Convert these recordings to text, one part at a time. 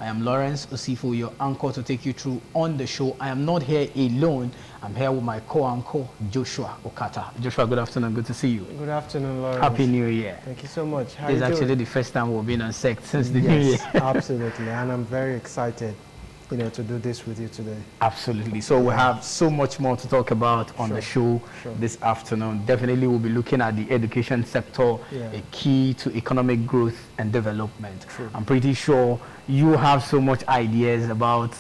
I am Lawrence Osifo, your anchor to take you through on the show. I am not here alone. I'm here with my co-anchor, Joshua Okata. Joshua, good afternoon. Good to see you. Good afternoon, Lawrence. Happy New Year. Thank you so much. This is actually the first time we've been on sect since the New Year. Absolutely. And I'm very excited, to do this with you today. Absolutely. So we have so much more to talk about on the show this afternoon. Definitely we'll be looking at the education sector, a key to economic growth and development. True. I'm pretty sure you have so much ideas about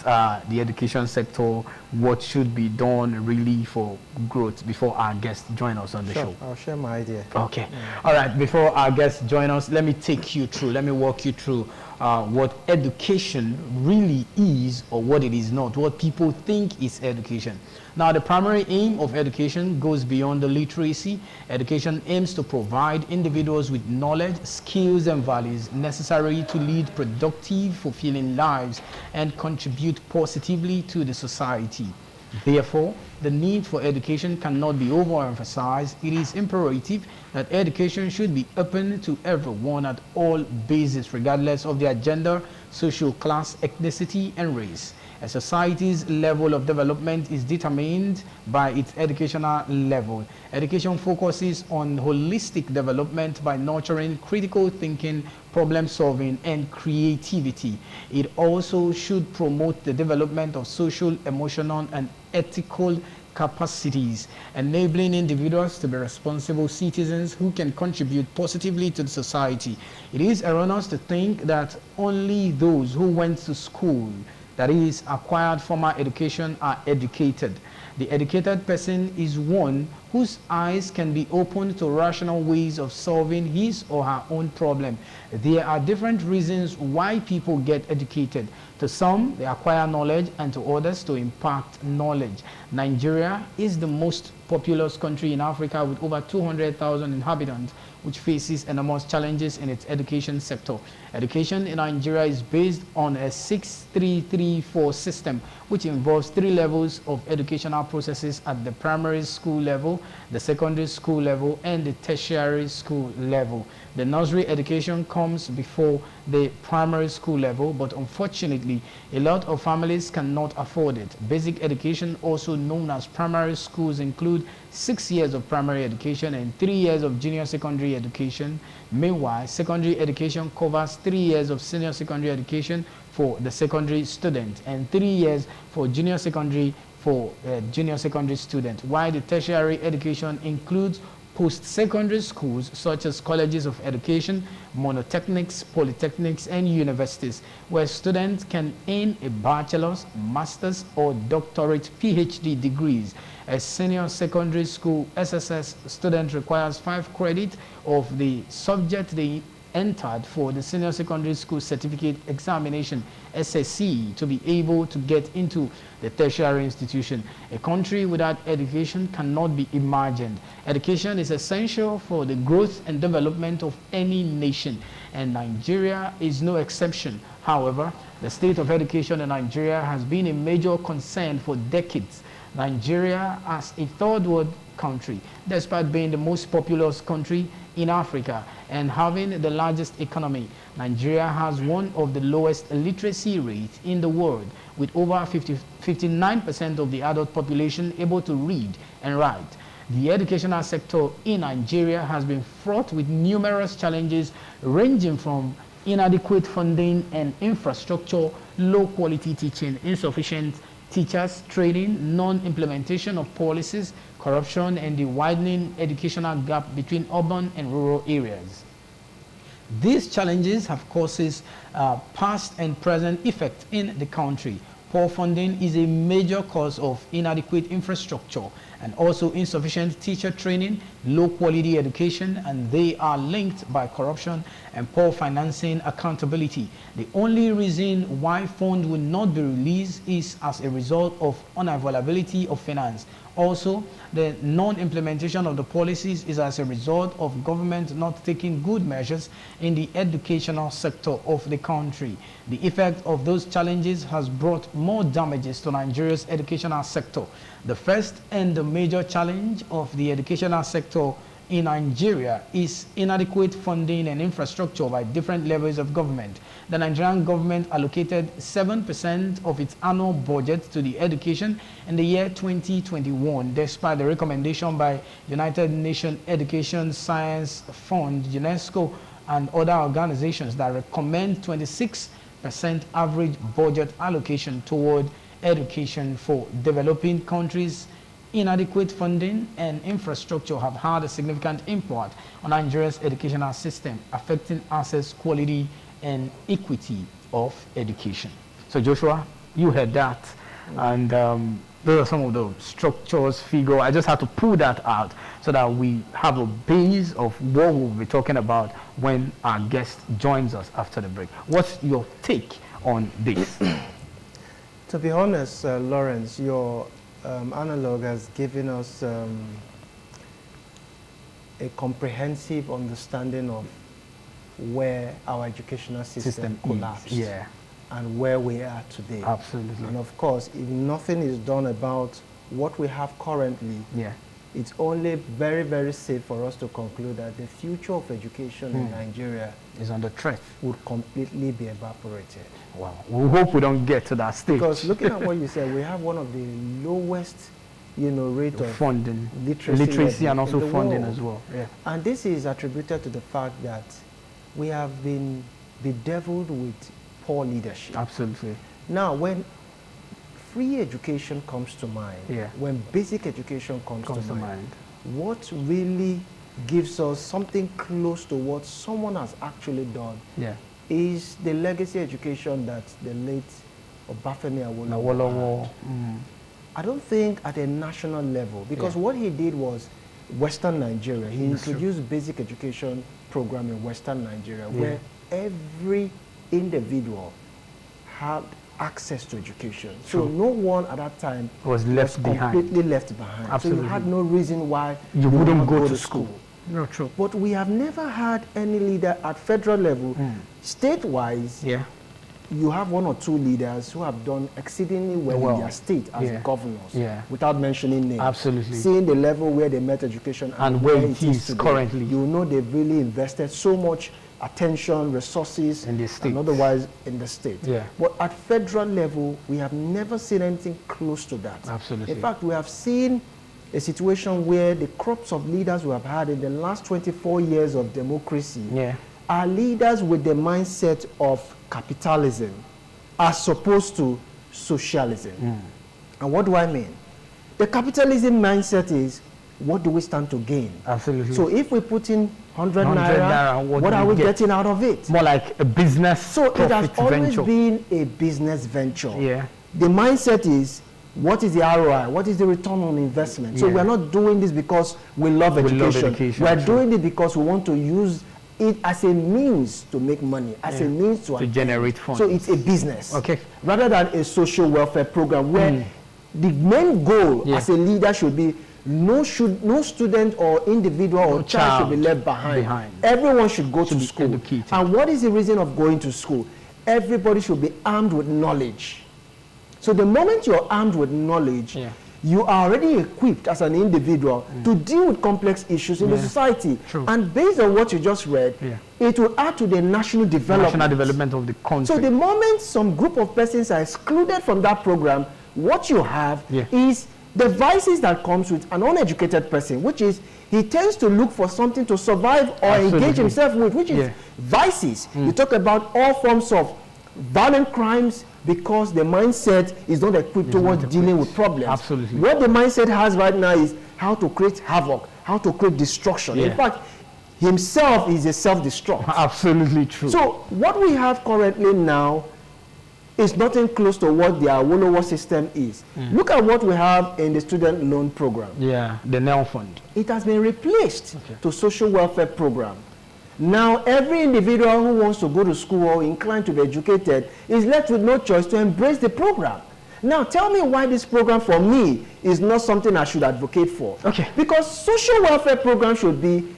the education sector, what should be done really for growth before our guests join us on the show. I'll share my idea. Okay. All right. Before our guests join us, let me walk you through what education really is or what it is not, what people think is education. Now, the primary aim of education goes beyond the literacy. Education aims to provide individuals with knowledge, skills, and values necessary to lead productive, fulfilling lives and contribute positively to the society. Therefore, the need for education cannot be overemphasized. It is imperative that education should be open to everyone at all bases, regardless of their gender, social class, ethnicity, and race. A society's level of development is determined by its educational level. Education focuses on holistic development by nurturing critical thinking, problem solving, and creativity. It also should promote the development of social, emotional, and ethical capacities, enabling individuals to be responsible citizens who can contribute positively to the society. It is erroneous to think that only those who went to school, that is, acquired formal education, are educated. The educated person is one whose eyes can be opened to rational ways of solving his or her own problem. There are different reasons why people get educated. To some, they acquire knowledge, and to others, to impart knowledge. Nigeria is the most populous country in Africa with over 200,000 inhabitants, which faces enormous challenges in its education sector. Education in Nigeria is based on a 6-3-3-4 system, which involves 3 levels of educational processes at the primary school level, the secondary school level, and the tertiary school level. The nursery education comes before the primary school level, but unfortunately, a lot of families cannot afford it. Basic education, also known as primary schools, include 6 years of primary education and 3 years of junior secondary education. Meanwhile, secondary education covers 3 years of senior secondary education for the secondary student and 3 years for junior secondary for junior secondary student, while the tertiary education includes post-secondary schools such as colleges of education, monotechnics, polytechnics, and universities, where students can earn a bachelor's, master's, or doctorate PhD degrees. A senior secondary school SSS student requires 5 credits of the subject they entered for the senior secondary school certificate examination SSC to be able to get into the tertiary institution. A country without education cannot be imagined. Education is essential for the growth and development of any nation, and Nigeria is no exception. However, the state of education in Nigeria has been a major concern for decades. Nigeria, as a third world country, despite being the most populous country in Africa and having the largest economy, Nigeria has one of the lowest literacy rates in the world, with over 59% of the adult population able to read and write. The educational sector in Nigeria has been fraught with numerous challenges, ranging from inadequate funding and infrastructure, low quality teaching, insufficient teachers training, non-implementation of policies, corruption, and the widening educational gap between urban and rural areas. These challenges have causes past and present effect in the country. Poor funding is a major cause of inadequate infrastructure and also insufficient teacher training, low quality education, and they are linked by corruption and poor financing accountability. The only reason why funds will not be released is as a result of unavailability of finance. Also, the non-implementation of the policies is as a result of government not taking good measures in the educational sector of the country. The effect of those challenges has brought more damages to Nigeria's educational sector. The first and the major challenge of the educational sector in Nigeria is inadequate funding and infrastructure by different levels of government. The Nigerian government allocated 7% of its annual budget to the education in the year 2021, despite the recommendation by United Nations Education Science Fund, UNESCO, and other organizations that recommend 26% average budget allocation toward education for developing countries. Inadequate funding and infrastructure have had a significant impact on Nigeria's educational system, affecting access, quality, and equity of education. So Joshua, you heard that, and those are some of the structures, figure. I just had to pull that out so that we have a base of what we'll be talking about when our guest joins us after the break. What's your take on this? To be honest, Lawrence, your analog has given us a comprehensive understanding of where our educational system collapsed, and where we are today. Absolutely. And of course, if nothing is done about what we have currently, it's only very, very safe for us to conclude that the future of education in Nigeria is under threat, would completely be evaporated. Wow. We hope we don't get to that stage. Because looking at what you said, we have one of the lowest, rate of funding, literacy and also funding world as well. Yeah. And this is attributed to the fact that we have been bedeviled with poor leadership. Absolutely. Now, when free education comes to mind, when basic education comes to mind, what really gives us something close to what someone has actually done is the legacy education that the late Obafemi Awolowo had. I don't think at a national level, because what he did was Western Nigeria. He introduced basic education program in Western Nigeria, where every individual had access to education. So no one at that time was completely left behind. Absolutely. So you had no reason why you wouldn't go to school. No, true. But we have never had any leader at federal level. State-wise, you have one or two leaders who have done exceedingly well in their state as governors, without mentioning names. Absolutely. Seeing the level where they met education and where it is today, currently. You know they've really invested so much attention, resources, in the state, and otherwise in the state. Yeah. But at federal level, we have never seen anything close to that. Absolutely. In fact, we have seen a situation where the crops of leaders we have had in the last 24 years of democracy are leaders with the mindset of capitalism as opposed to socialism. And what do I mean? The capitalism mindset is, what do we stand to gain? Absolutely. So if we put in 100 naira, what are we getting out of it? More like a business So it has always been a business venture. The mindset is, what is the ROI? What is the return on investment? So we're not doing this because we love education. We're doing it because we want to use it as a means to make money, as a means to generate funds. So it's a business. Rather than a social welfare program where the main goal as a leader should be no student or individual or child should be left behind. Everyone should go to school. Educated. And what is the reason of going to school? Everybody should be armed with knowledge. So the moment you're armed with knowledge, you are already equipped as an individual to deal with complex issues in the society. True. And based on what you just read, it will add to the national development of the country. So the moment some group of persons are excluded from that program, what you have is the vices that comes with an uneducated person, which is he tends to look for something to survive or engage himself with, which is vices. You talk about all forms of violent crimes because the mindset is not equipped towards dealing with problems. Absolutely. What the mindset has right now is how to create havoc, how to create destruction. In fact, himself is a self-destruct. Absolutely true. So what we have currently now is nothing close to what the Awolowo system is. Look at what we have in the student loan program. The NEL fund. It has been replaced to social welfare program. Now, every individual who wants to go to school or inclined to be educated is left with no choice to embrace the program. Now, tell me why this program for me is not something I should advocate for. Because social welfare program should be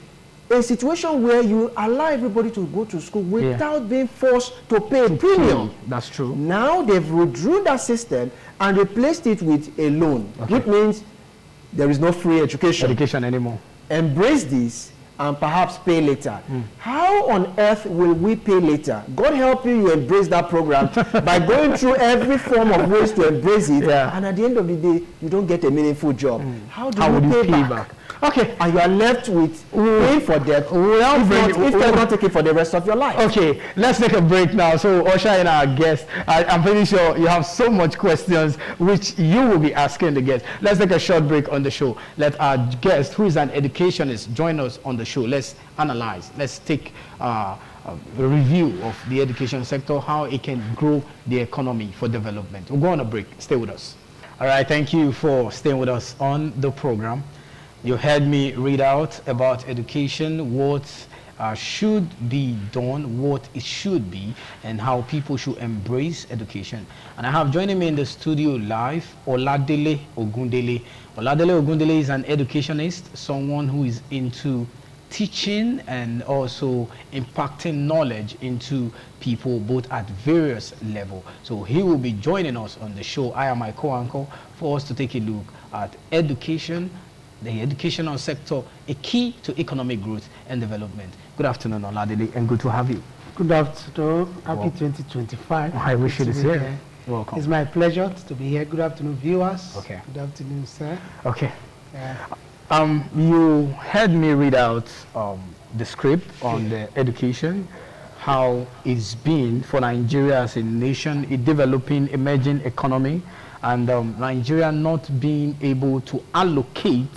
a situation where you allow everybody to go to school without being forced to pay a premium. That's true. Now, they've withdrew that system and replaced it with a loan, which means there is no free education. Anymore. embrace this, and perhaps pay later. How on earth will we pay later? God help you, you embrace that program by going through every form of ways to embrace it, and at the end of the day, you don't get a meaningful job. How do you pay back? Okay, and you are left with paying for debt if you're not taking for the rest of your life. Okay, let's take a break now. So, usher in our guest. I'm pretty sure you have so much questions which you will be asking the guest. Let's take a short break on the show. Let our guest, who is an educationist, join us on the show. Let's analyze. Let's take a review of the education sector, how it can grow the economy for development. We'll go on a break. Stay with us. All right, thank you for staying with us on the program. You heard me read out about education, what should be done, what it should be, and how people should embrace education. And I have joining me in the studio live, Oladele Ogundele. Oladele Ogundele is an educationist, someone who is into teaching and also impacting knowledge into people both at various levels. So he will be joining us on the show. I am my co-anchor for us to take a look at education, the educational sector, a key to economic growth and development. Good afternoon, Oladele, and good to have you. Good afternoon. Happy 2025. I wish you the same. Welcome. It's my pleasure to be here. Good afternoon, viewers. Okay. Good afternoon, sir. Okay. You heard me read out the script on the education, how it's been for Nigeria as a nation, a developing, emerging economy, and Nigeria not being able to allocate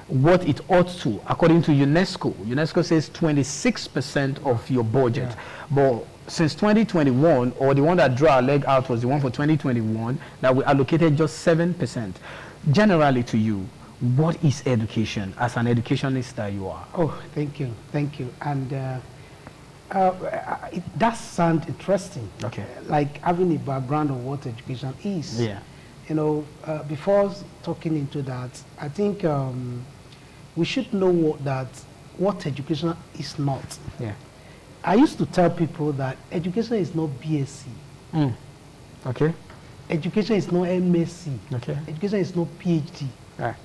what it ought to, according to UNESCO. UNESCO says 26% of your budget. Yeah. But since 2021, or the one that drew our leg out was the one for 2021, that we allocated just 7%. Generally to you, what is education as an educationist that you are? Oh, thank you. Thank you. And it does sound interesting. Okay. Like having a background of what education is. Yeah. You know, before talking into that, I think we should know what education is not. Yeah. I used to tell people that education is not BSc. Okay. Education is not MSc. Okay. Education is not PhD. Right.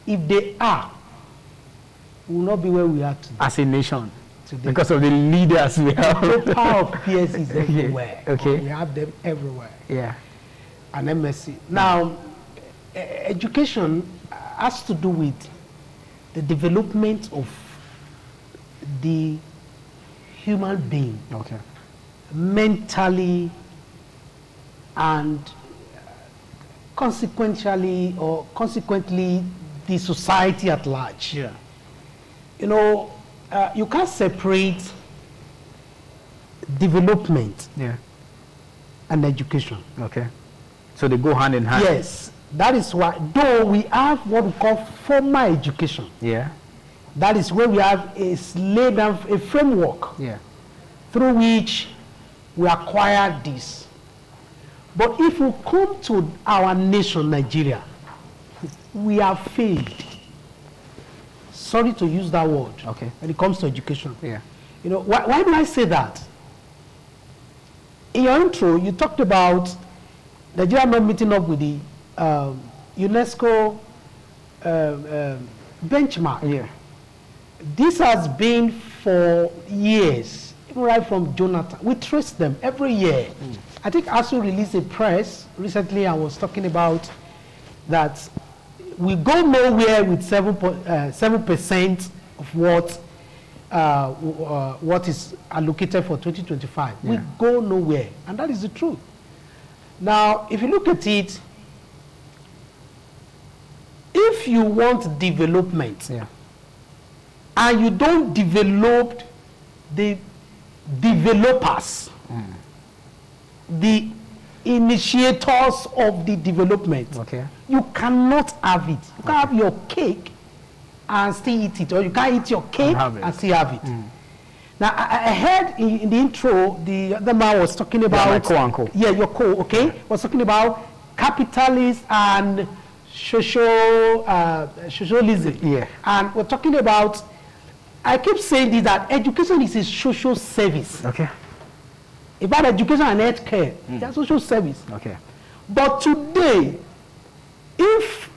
If they are, we will not be where we are today. As a nation. Today. Because of the leaders we have. The power of PhD is everywhere. Okay. We have them everywhere. Yeah. And MSc. Now, education has to do with the development of the human being. Okay. Mentally and consequently the society at large. Yeah. You know, you can't separate development and education. Okay. So they go hand in hand. Yes. That is why, though we have what we call formal education. Yeah. That is where we have laid down a framework through which we acquire this. But if we come to our nation, Nigeria, we have failed. Sorry to use that word. Okay. When it comes to education. Yeah. You know, why do I say that? In your intro, you talked about Nigeria not meeting up with the UNESCO benchmark. Yeah. This has been for years, even right from Jonathan. We trace them every year. I think ASU released a press recently and was talking about that we go nowhere with 7% of what is allocated for 2025. Yeah. We go nowhere, and that is the truth. Now, if you look at it, if you want development, and you don't develop the developers, the initiators of the development, you cannot have it. You can't have your cake and still eat it, or you can't eat your cake and still have it. Now, I heard in the intro, the other man was talking about... my co-uncle. Yeah, your was talking about capitalism and socialism. Yeah. And we're talking about... I keep saying this, that education is a social service. Okay. About education and healthcare, that's social service. Okay. But today, if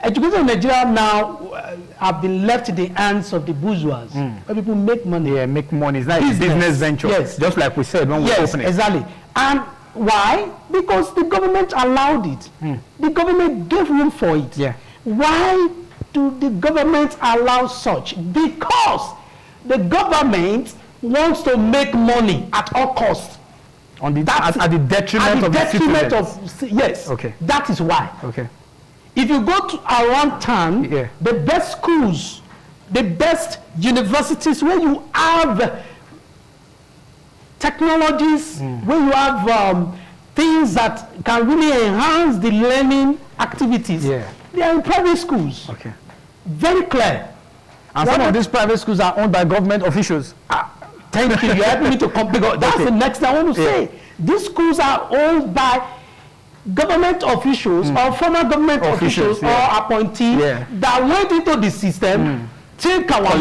Education in Nigeria now have been left in the hands of the bourgeois. Where people make money. Yeah, make money. It's like business venture. Yes. Just like we said when we opened it. Yes, exactly. And why? Because the government allowed it. The government gave room for it. Yeah. Why do the government allow such? Because the government wants to make money at all costs. At the detriment of the citizens. Yes. Okay. That is why. Okay. If you go to around town, the best schools, the best universities where you have technologies, where you have things that can really enhance the learning activities, they are in private schools. Okay. Very clear. And some of these private schools are owned by government officials. Thank you. You helped me to complete. That's the next thing I want to say. These schools are owned by government officials or former government officials or appointees that went into the system, take our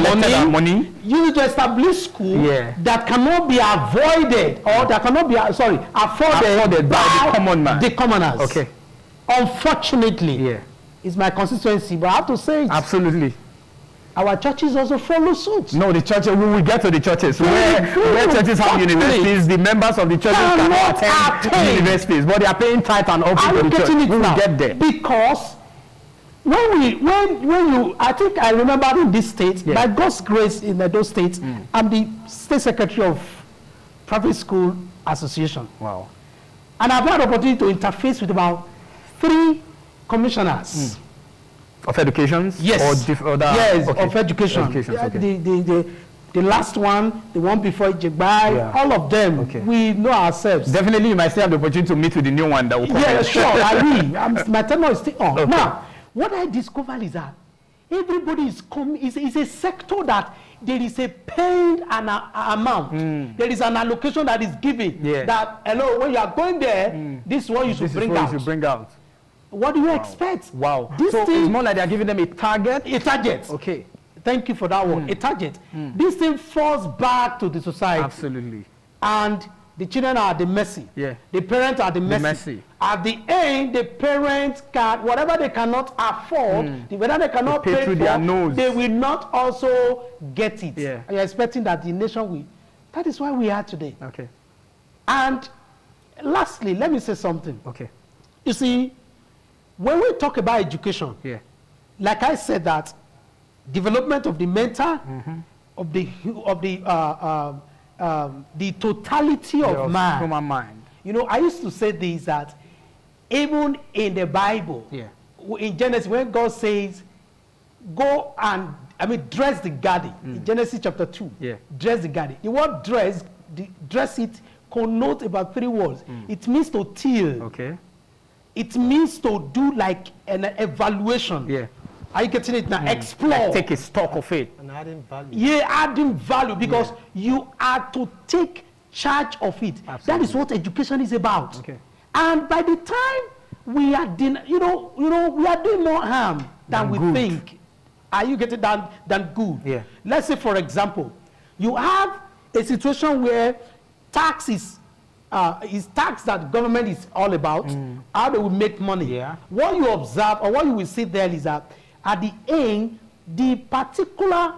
money, use it to establish school that cannot be avoided or that cannot be afforded by the common man. The commoners. Okay. Unfortunately, it's my constituency, but I have to say it. Absolutely. Our churches also follow suit. No, the churches, we will get to the churches. Where churches have universities, the members of the churches cannot attend universities, but they are paying tithe and offering to the church. We will get there. Because when you, I think I remember in this state, by God's grace in those states, I'm the state secretary of Private School Association. Wow. And I've had the opportunity to interface with about 3 commissioners. Of education? Yes. Of education. The last one, the one before Ijegbai, all of them, we know ourselves. Definitely, you might still have the opportunity to meet with the new one that will come. Yeah, sure, I will. My tenure is still on. Okay. Now, what I discovered is that everybody is coming, it's a sector that there is a paid amount. There is an allocation that is given. That, hello, when you are going there, this is what you should bring out. What do you expect? Wow. So it's more like they are giving them a target? A target. Okay. Thank you for that one. A target. This thing falls back to the society. Absolutely. And the children are at the mercy. The parents are at the mercy. At the end, the parents can, whatever they cannot afford, whether they cannot pay for, their nose. They will not also get it. And you're expecting that the nation will. That is why we are today. Okay. And lastly, let me say something. Okay. You see, when we talk about education, like I said, that development of the mental, of the totality of man. Human mind. You know, I used to say this, that even in the Bible, in Genesis, when God says, go and, dress the garden, in Genesis chapter 2, dress the garden. The word dress it connotes about 3 words. It means to till. Okay. It means to do like an evaluation. Are you getting it now? Explore. Like take a stock of it. And adding value. Yeah, adding value, because you are to take charge of it. Absolutely. That is what education is about. Okay. And by the time we are doing, we are doing more harm than we think. Are you getting than good? Yeah. Let's say, for example, you have a situation where tax is tax that government is all about, how they will make money. What you observe or what you will see there is that at the end, the particular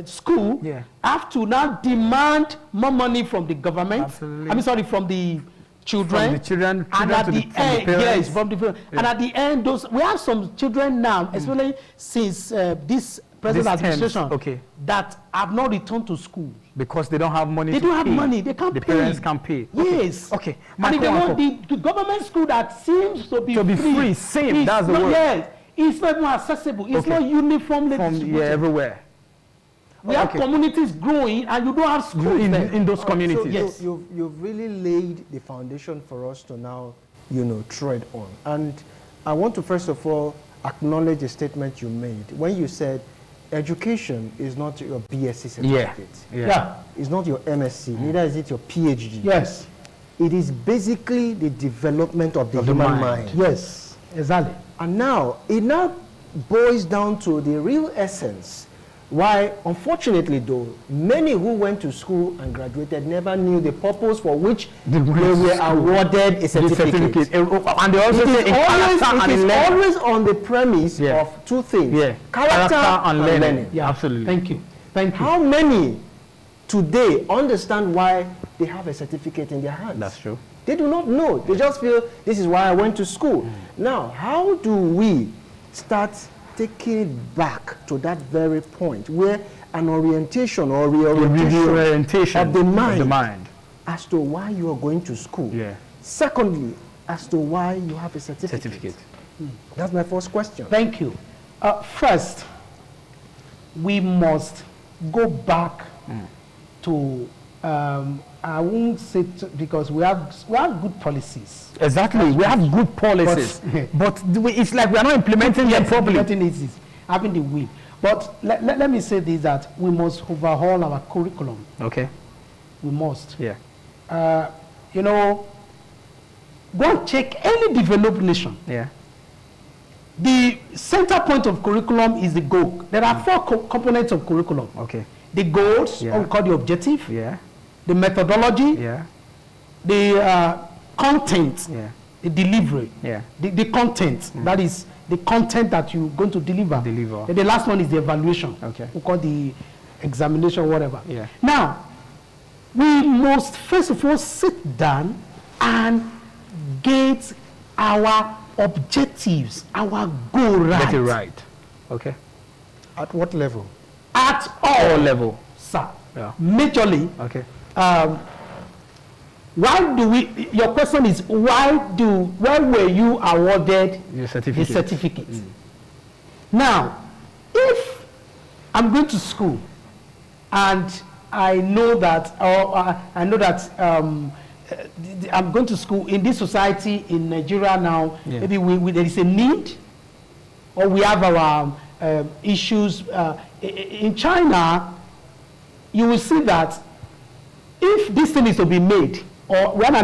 school have to now demand more money from the government. Absolutely. From the children. From the children and at the end, parents. from the parents. And at the end, we have some children now, especially since this present administration, that have not returned to school. Because they don't have money. They don't have money. They can't pay. The parents can't pay. Yes. Okay. And if they want the government school that seems to be free, same. That's the word. Yes. It's not more accessible. It's not uniformly distributed. Everywhere. We have communities growing, and you don't have schools in those communities. So you've really laid the foundation for us to now, tread on. And I want to first of all acknowledge a statement you made when you said education is not your BSc certificate. It's not your MSc, neither is it your PhD. Yes. It is basically the development of the human mind. Yes, exactly. And now, it now boils down to the real essence. Why, unfortunately though, many who went to school and graduated never knew the purpose for which they were awarded a certificate. And they also say it is always on the premise of two things. Character and learning. Yeah, absolutely. Thank you. Thank you. How many today understand why they have a certificate in their hands? That's true. They do not know. They just feel, this is why I went to school. Now, how do we start taking it back to that very point where an orientation or reorientation of the mind as to why you are going to school? Secondly, as to why you have a certificate. That's my first question. Thank you. First, we must go back to I won't say because we have good policies. Exactly, we have good policies, but it's like we are not implementing them properly. Having the will. But let me say this, that we must overhaul our curriculum. Okay. We must. Yeah. You know, go and check any developed nation. Yeah. The center point of curriculum is the goal. There are four components of curriculum. Okay. The goals, what we call the objective. Yeah. The methodology. Yeah. The content. Yeah. The delivery. Yeah. The content. That is the content that you're going to deliver. And the last one is the evaluation. Okay. We call the examination, whatever. Yeah. Now, we must first of all sit down and get our objectives, our goal right. Get it right. Okay. At what level? At all level, sir. Yeah. Majorly. Okay. Why do we? Your question is why were you awarded your certificate? The certificate. Now, if I'm going to school and I know that, I'm going to school in this society in Nigeria now. Yeah. Maybe there is a need, or we have our issues in China. You will see that if this thing is to be made, or when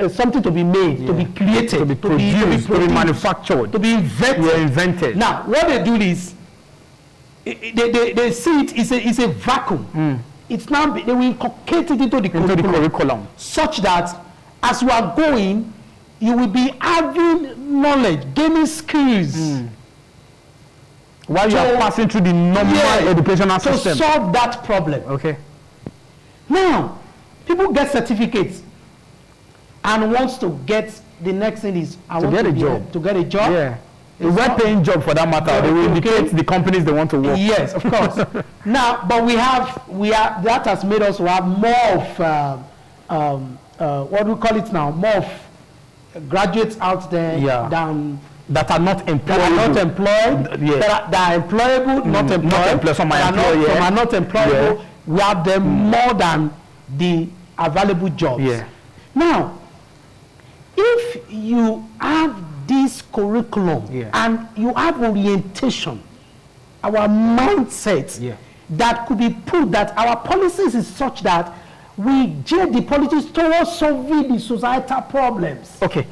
something to be made, to be created, to be produced, to be manufactured, to be invented. Now, what they do is they see it is a vacuum. It's now they will inculcate it into the curriculum, such that as you are going, you will be having knowledge, gaining skills. While you are passing through the normal educational system. To solve that problem. Okay. Now, people get certificates and wants to get, the next thing is to get a job. Yeah. A well-paying job for that matter. They will indicate the companies they want to work. Yes, of course. Now, but we have that has made us have more of what we call it now, more of graduates out there than that are not employed. That are employable, not employed. Some are employed. Some are not employable. Yeah. We have them more than the available jobs. Yeah. Now, if you have this curriculum and you have orientation, our mindset that could be put, that our policies is such that we gear the politics towards solving the societal problems that we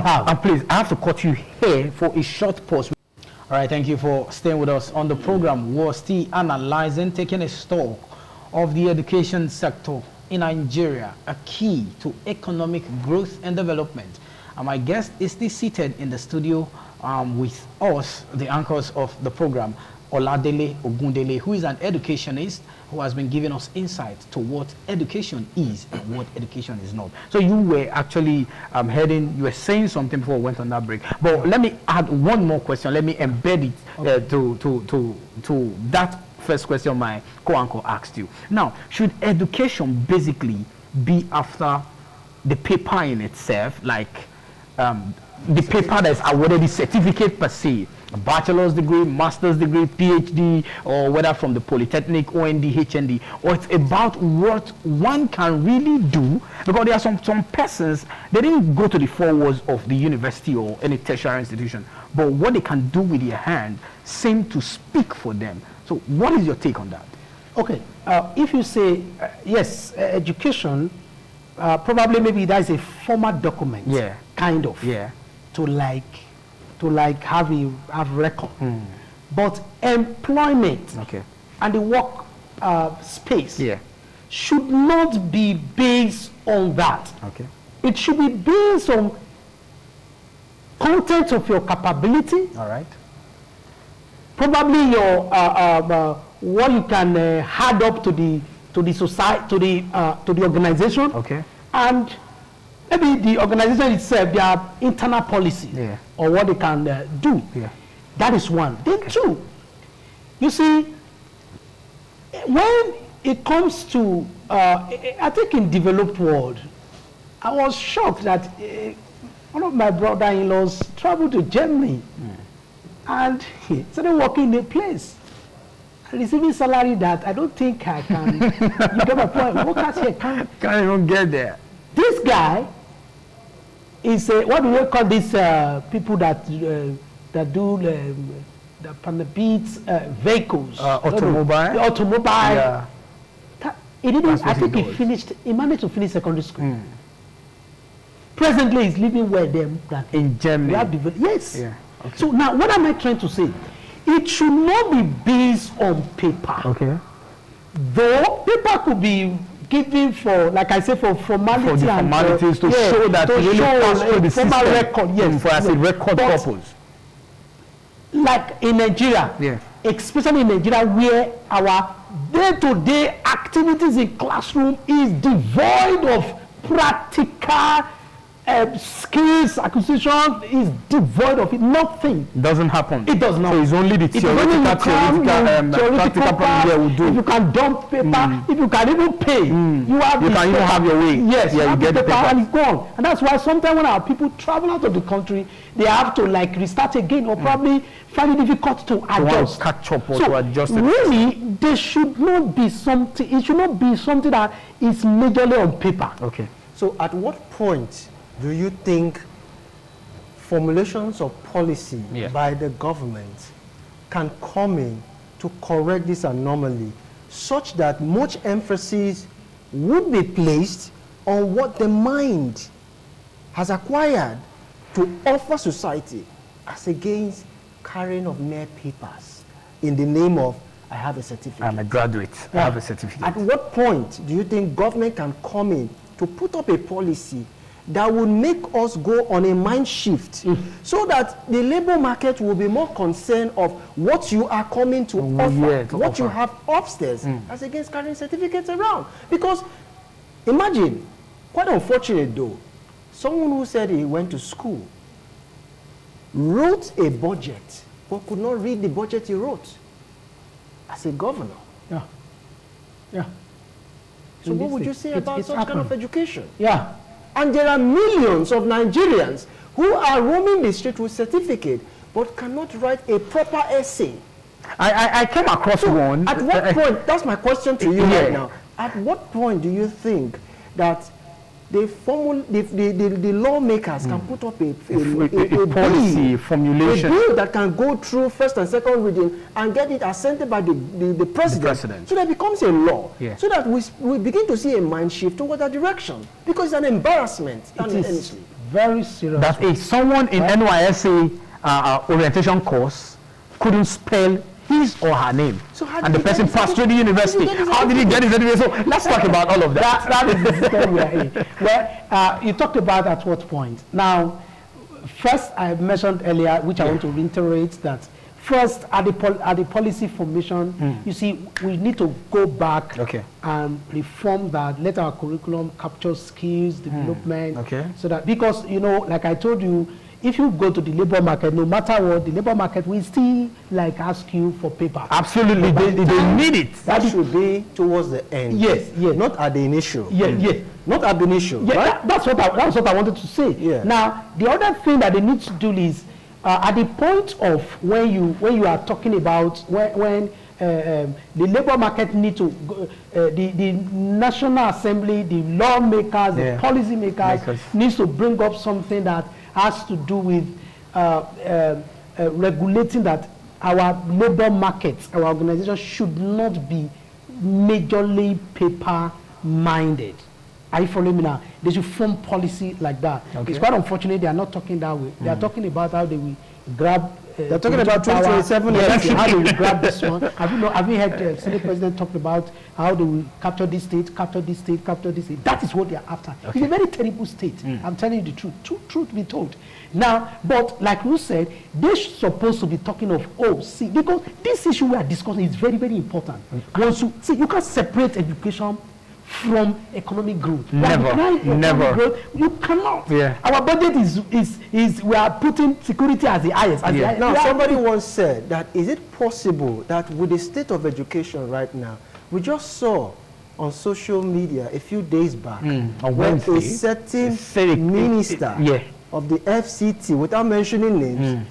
have. And please, I have to cut you here for a short pause. All right, thank you for staying with us on the program. We're still analyzing, taking a stock of the education sector in Nigeria, a key to economic growth and development. And my guest is still seated in the studio with us, the anchors of the program, Oladele Ogundele, who is an educationist who has been giving us insight to what education is and what education is not. So you were actually you were saying something before we went on that break. But let me add one more question. Let me embed it to that first question my co-anchor asked you. Now, should education basically be after the paper in itself, like the paper that is awarded, the certificate per se, a bachelor's degree, master's degree, PhD, or whether from the Polytechnic, OND, HND, or it's about what one can really do? Because there are some persons, they didn't go to the four walls of the university or any tertiary institution, but what they can do with their hand seems to speak for them. So what is your take on that? Okay, if you say, yes, education, probably maybe that is a formal document, kind of, to like have record. But employment and the work space should not be based on that. Okay. It should be based on content of your capability. All right. Probably your what you can add up to the society, to the organization. Okay. And maybe the organization itself, their internal policy or what they can do. Yeah. That is one. Then two, you see, when it comes to, I think in developed world, I was shocked that one of my brother-in-laws traveled to Germany and he started working in a place and receiving salary that I don't think I can. You get my point? Workers here can't even get there. This guy is what do they call these people that do the Panabits vehicles? Automobile. The automobile. Yeah. He didn't. I think he managed to finish secondary school. Presently, he's living where them in Germany. Yes. Yeah. Okay. So now, what am I trying to say? It should not be based on paper. Okay. Though paper could be given for, like I say, for formality, for the formalities to show that you really pass through the system. Record, yes. For as a record purpose. Like in Nigeria, especially in Nigeria, where our day-to-day activities in classroom is devoid of practical skills acquisition, is devoid of it. Nothing. Doesn't happen. It does not. So it's only the theoretical practical problem we do. If you can dump paper, if you can even pay, you have. You can even have your way. Yes, you get the paper and it's gone. And that's why sometimes when our people travel out of the country, they have to like restart again or probably find it difficult to adjust. Catch up or so to adjust. Really, there should not be something. It should not be something that is majorly on paper. Okay. So at what point do you think formulations of policy by the government can come in to correct this anomaly such that much emphasis would be placed on what the mind has acquired to offer society as against carrying of mere papers in the name of I have a certificate. I'm a graduate. I have a certificate. At what point do you think government can come in to put up a policy that will make us go on a mind shift so that the labor market will be more concerned of what you are coming to offer, what you have upstairs, as against carrying certificates around? Because imagine, quite unfortunate though, someone who said he went to school, wrote a budget, but could not read the budget he wrote as a governor. Yeah. Yeah. So what would you say about such kind of education? Yeah. And there are millions of Nigerians who are roaming the street with certificate but cannot write a proper essay. I came across one. At what point, that's my question to you right now, at what point do you think that the lawmakers can put up a policy formulation, a bill that can go through first and second reading and get it assented by the president, so that it becomes a law, so that we begin to see a mind shift toward that direction, because it's an embarrassment. It is very serious. That if someone in NYSC orientation course couldn't spell his or her name, and the person passed through the university, how did he get his education? So let's talk about all of that. That is the system we are in. Well, you talked about at what point. Now, first I mentioned earlier, which I want to reiterate, that first at the policy formation, you see, we need to go back and reform that, let our curriculum capture skills, development, so that, because, you know, like I told you, if you go to the labor market, no matter what, the labor market will still like ask you for paper. Absolutely, they need it. That should be towards the end. Yes, yes. Not at the initial. Yes. Not at the initial. Yeah, right? that's what I wanted to say. Yeah. Now, the other thing that they need to do is at the point of when you are talking about when the labor market need to the National Assembly, the lawmakers, the policy makers needs to bring up something that has to do with regulating that our labor markets, our organization should not be majorly paper-minded. Are you following me now? They should form policy like that. Okay. It's quite unfortunate they are not talking that way. They are talking about how they will grab. They're talking about 2027. Yes, how they will grab this one. Have you heard Senate President talk about how they will capture this state, capture this state, capture this state? That is what they are after. Okay. It's a very terrible state. I'm telling you the truth. Truth be told. Now, but like you said, they're supposed to be talking of, because this issue we are discussing is very, very important. Once you can't separate education from economic growth. Never. Growth, you cannot. Yeah. Our budget is we are putting security as the highest. Now, somebody once said that is it possible that with the state of education right now, we just saw on social media a few days back when a certain minister of the FCT, without mentioning names,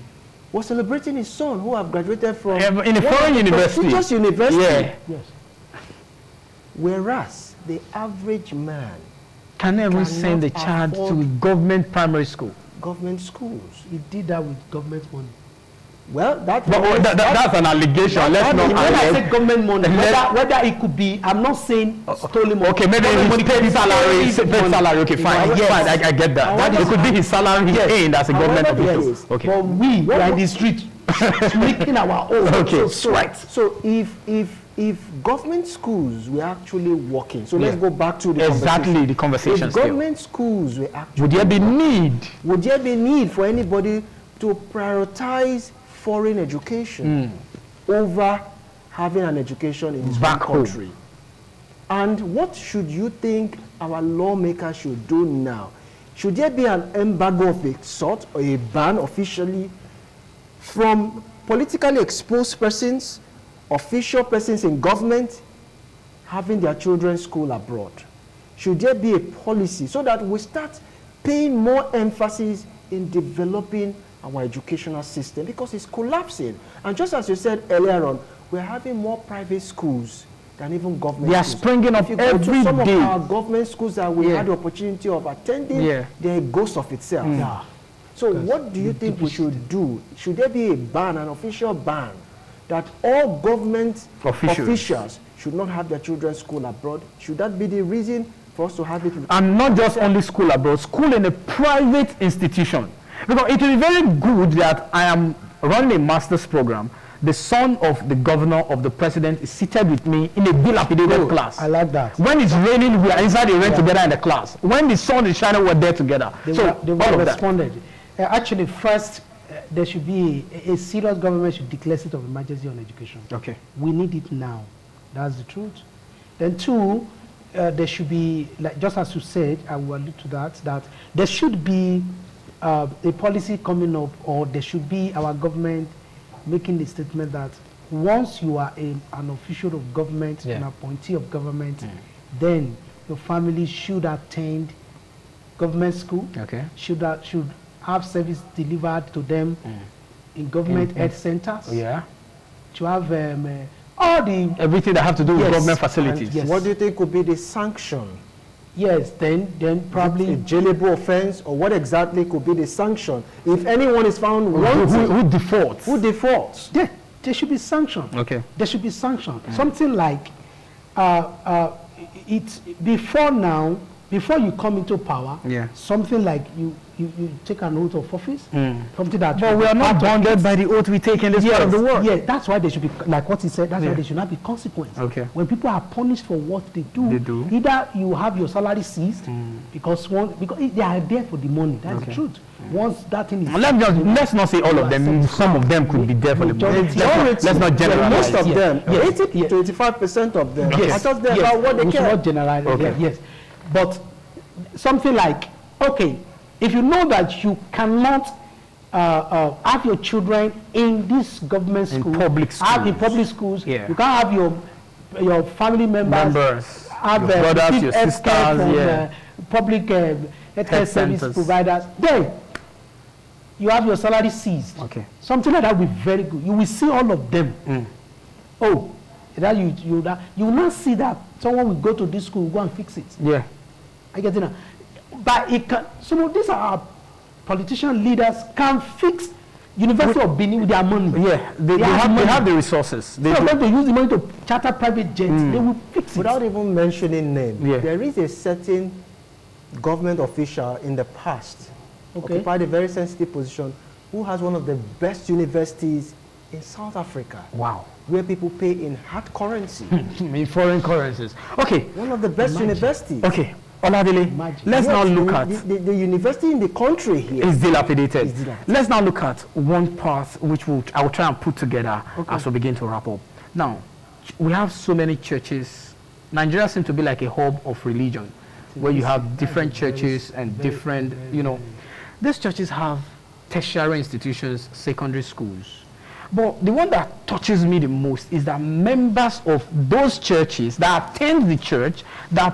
was celebrating his son who have graduated from in a foreign university. Prestigious university. Yeah. Yes. Whereas the average man can even send a child to government primary school. Government schools. He did that with government money. Well, that's an allegation. Let's not. When I say government money, whether it could be, I'm not saying stolen money. Okay, maybe his paid salary. Okay, fine. Fine, I get that. It could be his salary he earned as a government official. Okay. But we are in the street making our own. Okay, right. So if government schools were actually working, so let's go back to the conversation. If government schools were actually would there be need for anybody to prioritize foreign education over having an education in his own country? And what should you think our lawmakers should do now? Should there be an embargo of a sort or a ban officially from politically exposed persons, official persons in government having their children school abroad? Should there be a policy so that we start paying more emphasis in developing our educational system, because it's collapsing? And just as you said earlier on, we're having more private schools than even government schools. They are springing up every day. Some of our government schools that we had the opportunity of attending, they're a ghost of itself. So what do you think we should do? Should there be a ban, an official ban, that all government officials should not have their children's school abroad? Should that be the reason for us to have it? And not just only school abroad, school in a private institution. Because it will be very good that I am running a master's program. The son of the governor of the president is seated with me in a dilapidated class. I like that. When it's raining, we are inside the rain together in the class. When the sun is shining, we're there together. They responded. Actually, first, there should be a serious government should declare state of emergency on education. Okay. We need it now. That's the truth. Then two, there should be, like just as you said, I will allude to that there should be a policy coming up, or there should be our government making the statement that once you are an official of government, an appointee of government, then your family should attend government school, should have service delivered to them in government health centers, to have all the everything that have to do with government facilities. What do you think would be the sanction? Yes, then probably a jailable offense, or what exactly could be the sanction if anyone is found wanting? Who defaults? Who defaults? There should be sanction. Okay. There should be sanction. Something like it's before now, before you come into power. Something like you take an oath of office. Something that. But we are not bounded by the oath we take in this part of the world. Yeah, that's why there should be, like what he said. That's why there should not be consequence. Okay. When people are punished for what they do, either you have your salary seized because they are there for the money. That's the truth. Once that thing is, let's not say all of them. Some of them could be there for the money. Let's not generalize. Most of them, 80 to 85% of them, are just there about what they care. We should not generalize. Yes, but something like, okay, if you know that you cannot have your children in this government school, in public schools, you can't have your family members have your brothers, your sisters, from, public health service providers. Then you have your salary seized. Okay, something like that will be very good. You will see all of them. Oh, that you will not see that someone will go to this school, go and fix it. Yeah, I get it now. But it can, some of these are our politician leaders can fix University of Benin with their money. Yeah, they have the resources. They going to use the money to charter private jets. They will fix it. Without even mentioning names, there is a certain government official in the past occupied a very sensitive position who has one of the best universities in South Africa. Wow. Where people pay in hard currency. In foreign currencies. Okay. One of the best universities. Okay. Oladele, let's now look at... The university in the country here is dilapidated. Let's now look at one part which I will try and put together as we begin to wrap up. Now, we have so many churches. Nigeria seems to be like a hub of religion, where you have different churches and different, you know. These churches have tertiary institutions, secondary schools. But the one that touches me the most is that members of those churches that attend the church, that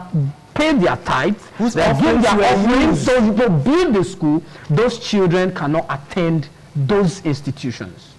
pay their tithes, that give their offerings to build the school, those children cannot attend those institutions.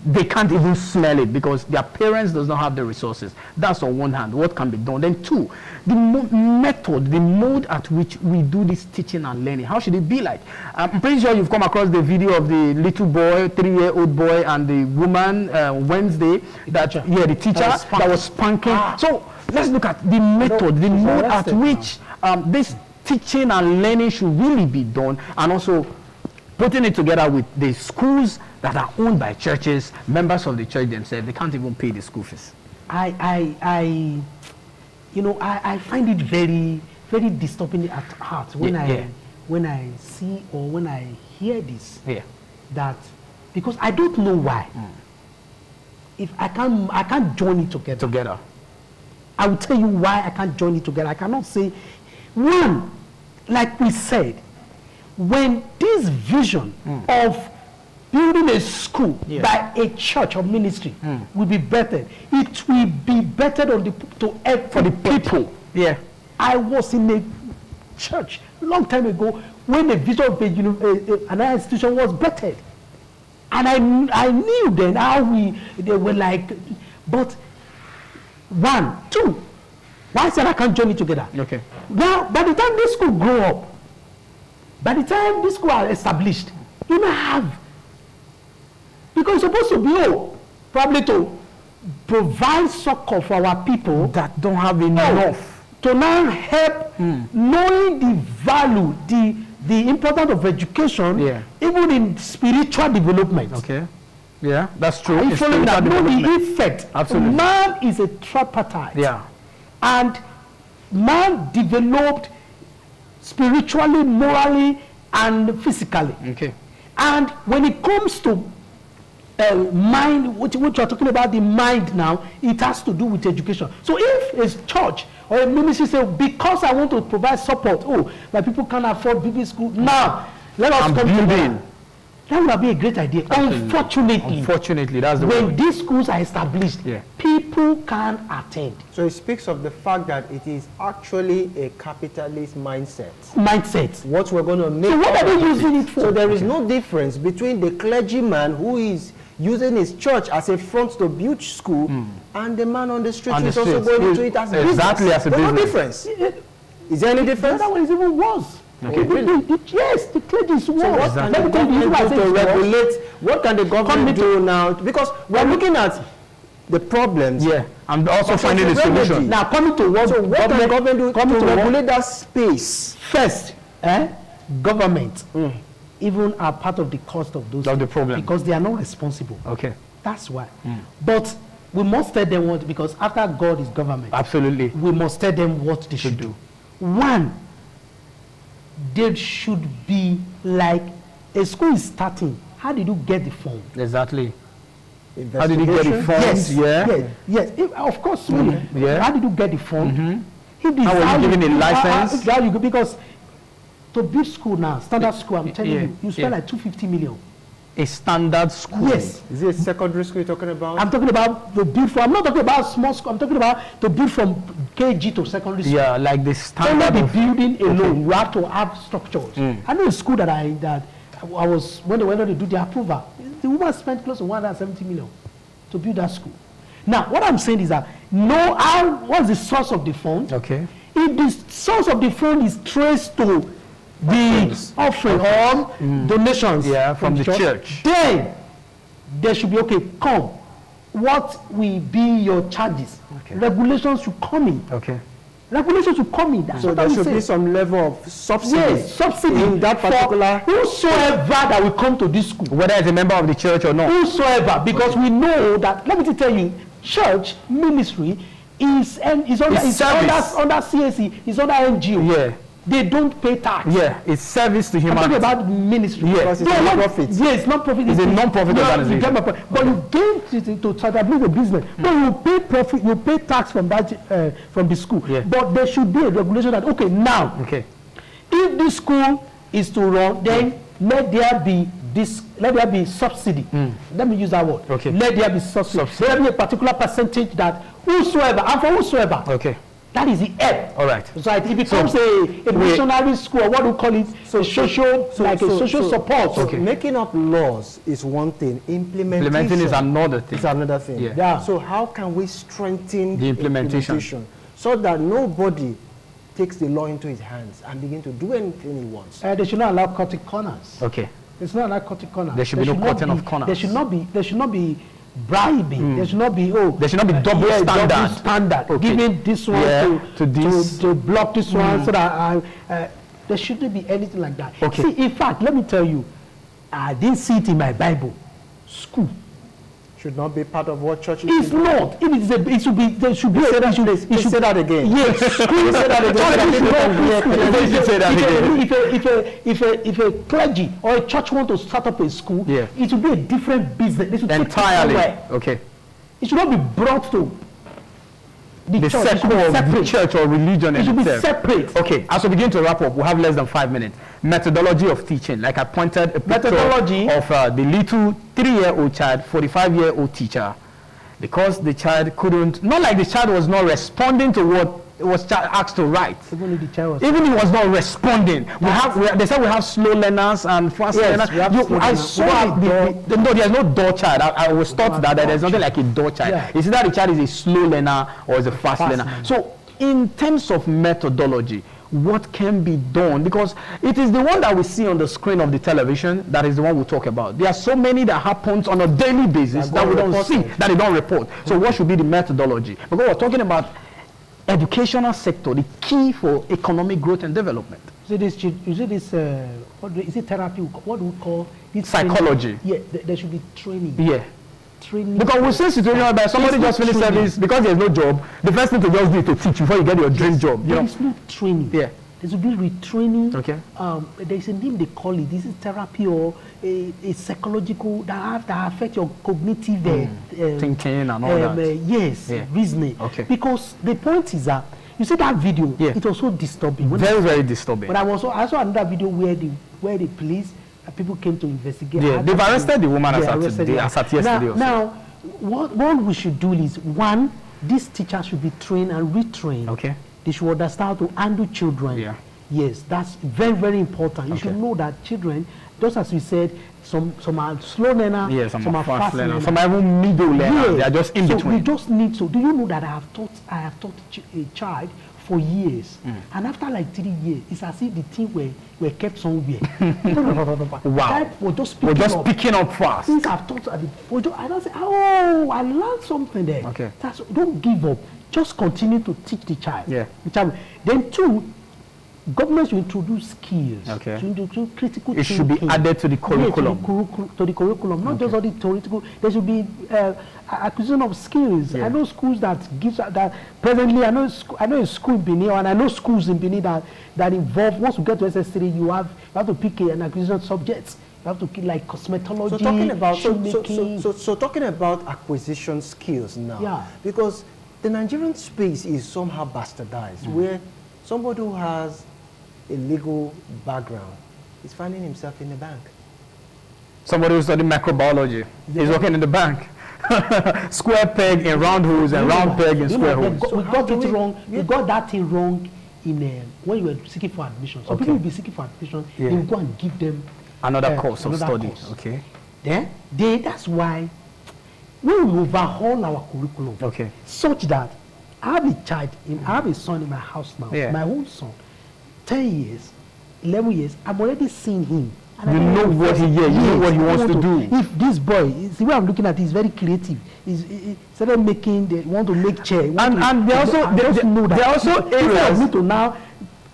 They can't even smell it because their parents does not have the resources. That's on one hand, what can be done. Then two, the method, the mode at which we do this teaching and learning. How should it be like? I'm pretty sure you've come across the video of the little boy, 3-year-old boy, and the woman Wednesday, the teacher that was spanking. So let's look at the method, the mode at which this teaching and learning should really be done, and also putting it together with the schools that are owned by churches, members of the church themselves. They can't even pay the school fees. I find it very, very disturbing at heart when I see or when I hear this. Yeah. That because I don't know why. If I can't join it together. I will tell you why I can't join it together. I cannot say one, like we said, when this vision of building a school by a church or ministry will be bettered, it will be bettered on for the people. Yeah. I was in a church a long time ago when the vision of an institution was bettered. And I knew then how they were like, but one, two, why said I can't join it together? Okay. Now, by the time this school grow up, by the time this school are established, you may have, because it's supposed to be probably to provide succor for our people that don't have enough to now help knowing the value, the importance of education, even in spiritual development. Okay. Yeah, that's true. I'm following that. Know the effect. Absolutely. Man is a tripartite. Yeah. And man developed spiritually, morally, and physically. Okay. And when it comes to mind, what you are talking about, the mind now, it has to do with education. So if a church or a ministry say, because I want to provide support, my people can't afford BB school, now let us come together. That would be a great idea. Unfortunately, that's the when these schools are established, people can attend. So it speaks of the fact that it is actually a capitalist mindset. What we're going to make. So what are they using it for? So there is no difference between the clergyman who is using his church as a front to build school and the man on the street who is also going into it as a exactly business. As a business. There's no difference. Is there any difference? That one is even worse. Okay. Really? Yes, the clergy is worse. So what can the government do to regulate? What can the government do now? Because we're looking at the problems. Yeah, and also finding the solution. Now, coming to what, so what can the government do to regulate that space? First, government even are part of the cost of those of the problem because they are not responsible. Okay, that's why. But we must tell them what, because after God is government. Absolutely. We must tell them what they should do. One, there should be like a school is starting. How did you get the fund? Exactly. How did you get the funds? Yes. If, of course. How did you get the fund? How were you given a license? Because to build school now, standard school, I'm telling you spend like 250 million. A standard school? Yes. Is it a secondary school you're talking about? I'm talking about the build from, I'm not talking about small school, I'm talking about to build from KG to secondary school. Yeah, like the standard. Only the building alone, you have to have structures. I know a school that I was, when they went on to do the approval, the woman spent close to 170 million to build that school. Now, what I'm saying is that what's the source of the fund? Okay. If the source of the fund is traced to the offering or donations from the church, then there should be, what will be your charges? Regulations should come in. Okay. Regulations should come in. That's so there should be some level of subsidy. Yes, subsidy in that particular. For whosoever that will come to this school, whether it's a member of the church or not. Whosoever, because we know that. Let me tell you, church ministry is under CAC, is under NGO. Yeah. They don't pay tax. Yeah, it's service to humanity. I'm talking about ministry. Yeah. Because it's a non-profit. Yes, non-profit. It's a non-profit organization. But you gain to establish a business. But you pay profit, you pay tax from that from the school. Yeah. But there should be a regulation that if this school is to run, then let there be subsidy. Let me use that word. Okay. Let there be subsidy. There be a particular percentage that whosoever, and for whosoever. Okay. That is the help. All right. So it becomes a missionary school, or what do we call it? So social support. So making up laws is one thing. Implementing is another thing. It's another thing. Yeah. So how can we strengthen the implementation so that nobody takes the law into his hands and begin to do anything he wants? They should not allow cutting corners. Okay. It's not allow cutting corners. There should be no cutting of corners. There should not be bribing. There should not be there should not be double standard. Okay. Giving this one to block this one so that there shouldn't be anything like that. Okay. See, in fact, let me tell you, I didn't see it in my Bible. School should not be part of what churches. It's not. If it is it should be. There should be. You should say that again. Yes. School. Say that again. If a clergy or a church want to start up a school, it should be a different business. It should entirely. Okay. It should not be brought to the circle of the church or religion. It should be separate. Okay. As we begin to wrap up, we have less than 5 minutes. Methodology of teaching. Like I pointed a picture of the little 3-year-old child, 45-year-old teacher, because the child couldn't. Not like the child was not responding to what was asked to write. Even if the child was. Even he was not responding. They said we have slow learners and fast learners. I saw no, there's no dull child. I was taught that there's nothing like a dull child. Yeah. It's either the child is a slow learner or is a fast learner. So in terms of methodology, what can be done? Because it is the one that we see on the screen of the television that is the one we talk about. There are so many that happens on a daily basis that we don't see, that they don't report. So what should be the methodology? Because we're talking about educational sector, the key for economic growth and development. Is it therapy? What do we call it? Psychology. Yeah, there should be training. Yeah. Training. Because we see situation where somebody just finished service because there's no job. The first thing to just do is to teach before you get your dream job. There is no training. Yeah. There should be retraining. Okay. There's a name they call it. This is therapy or a psychological that affect your cognitive thinking and all that. Yes, reasoning. Okay. Because the point is that you see that video. Yeah. It was so disturbing. Very, very disturbing. But I saw another video where the police people came to investigate. Yeah, they've arrested the woman as at yesterday. Now, what we should do is one, these teachers should be trained and retrained. Okay. They should understand how to handle children. Yeah. Yes, that's very, very important. You should know that children, just as we said, some are slow learners, some are fast learners, some are even middle learners. They are just in between. So we just need to. Do you know that I have taught a child for years, and after like 3 years, it's as if the thing were kept somewhere. Wow. We're just picking up fast. Things I've taught at the, I don't say, oh, I learned something there. Okay. Don't give up. Just continue to teach the child. Yeah. Then two, government should introduce skills. Okay. To introduce critical thinking. It should be added to the curriculum. To the curriculum, not just all the theoretical. There should be acquisition of skills. Yeah. I know schools that gives that presently. I know a school in Benin, and I know schools in Benin that involve. Once you get to SS3, you have to pick an acquisition subjects. You have to pick like cosmetology. So talking about acquisition skills now, because the Nigerian space is somehow bastardized, where somebody who has a legal background is finding himself in the bank. Somebody who studied microbiology is working in the bank. Square peg in round holes and round peg in square holes. We got it wrong. We got that thing wrong in when you were seeking for admission. So people will be seeking for admission. They will go and give them another course of study. Okay. Then that's why we will overhaul our curriculum. Okay. Such that I have a child, I have a son in my house now. My own son, 10 years, 11 years. I'm already seeing him You know what you know what he wants to do. If this boy, the way I'm looking at it, is very creative. He started making, they want to make chair. And there are also areas. Me to now,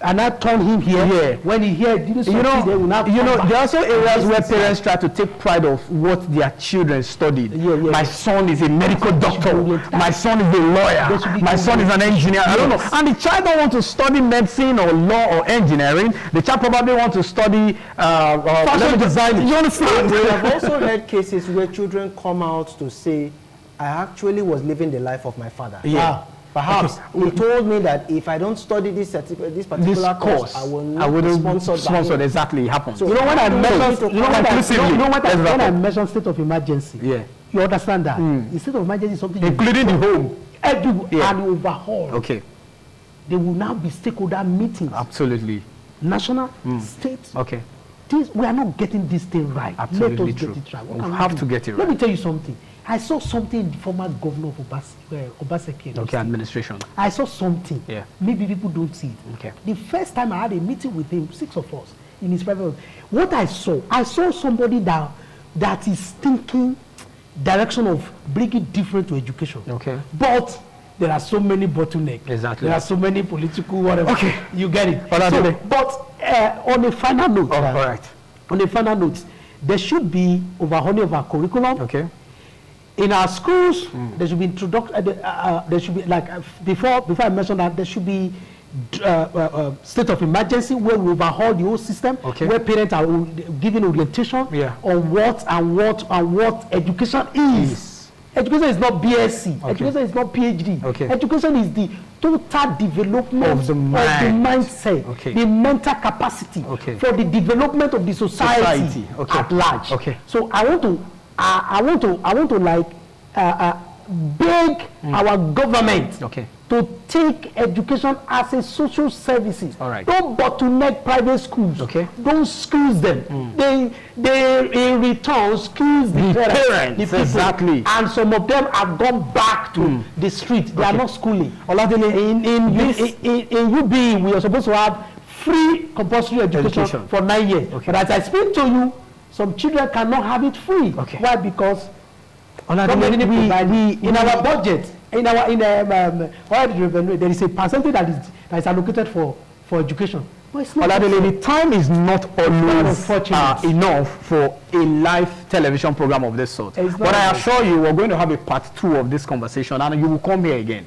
and I turn him here. Yeah. When he hear, there are also areas where parents try to take pride of what their children studied. My son is a medical doctor. My son is a lawyer. My son is an engineer. I don't know. And the child don't want to study medicine or law or engineering. The child probably want to study fashion design. You understand? We have also heard cases where children come out to say, I actually was living the life of my father. Yeah. Perhaps he told me that if I don't study this particular course, I will not be sponsored. Exactly, it happens. So when I mention state of emergency, you understand that the state of emergency is something including the home, everywhere, and overhaul. Okay. There will now be stakeholder meetings. Absolutely. National, state. Okay. We are not getting this thing right. Absolutely. Let us get it right. We have to get it right. Let me tell you something. I saw something in the former governor of Obaseki. Okay, administration. I saw something. Yeah. Maybe people don't see it. Okay. The first time I had a meeting with him, 6 of us, in his private, what I saw somebody that is thinking direction of bringing different to education. Okay. But there are so many bottlenecks. Exactly. There are so many political whatever. Okay. You get it. On a final note. All right. On a final note, there should be overhauling of our curriculum. Okay. In our schools, there should be there should be before I mentioned that there should be state of emergency where we overhaul the whole system, where parents are giving orientation on what education is. Education is not BSc. Education is not PhD. Education is the total development of the mindset, the mental capacity for the development of the society at large. So I want to beg our government to take education as a social services. Don't bottleneck private schools. Don't squeeze them. They in return squeeze the parents, the people. Exactly. And some of them have gone back to the street. They are not schooling. In UB, we are supposed to have free compulsory education for 9 years. But as I speak to you, some children cannot have it free. Why? Because in our budget, there is a percentage that is allocated for education. The time is not always enough for a live television program of this sort. But I assure you, we're going to have a part 2 of this conversation, and you will come here again.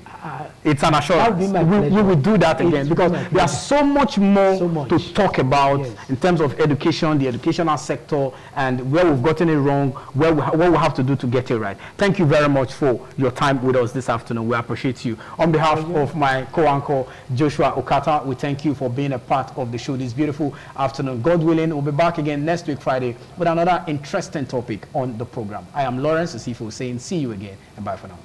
It's an assurance. We will do that again, because there's so much more to talk about in terms of education, the educational sector, and where we've gotten it wrong, what we have to do to get it right. Thank you very much for your time with us this afternoon. We appreciate you. On behalf of my co-anchor, Joshua Okata, we thank you for being a part of the show this beautiful afternoon. God willing, we'll be back again next week, Friday, with another interesting topic on the program. I am Lawrence Osifo saying see you again, and bye for now.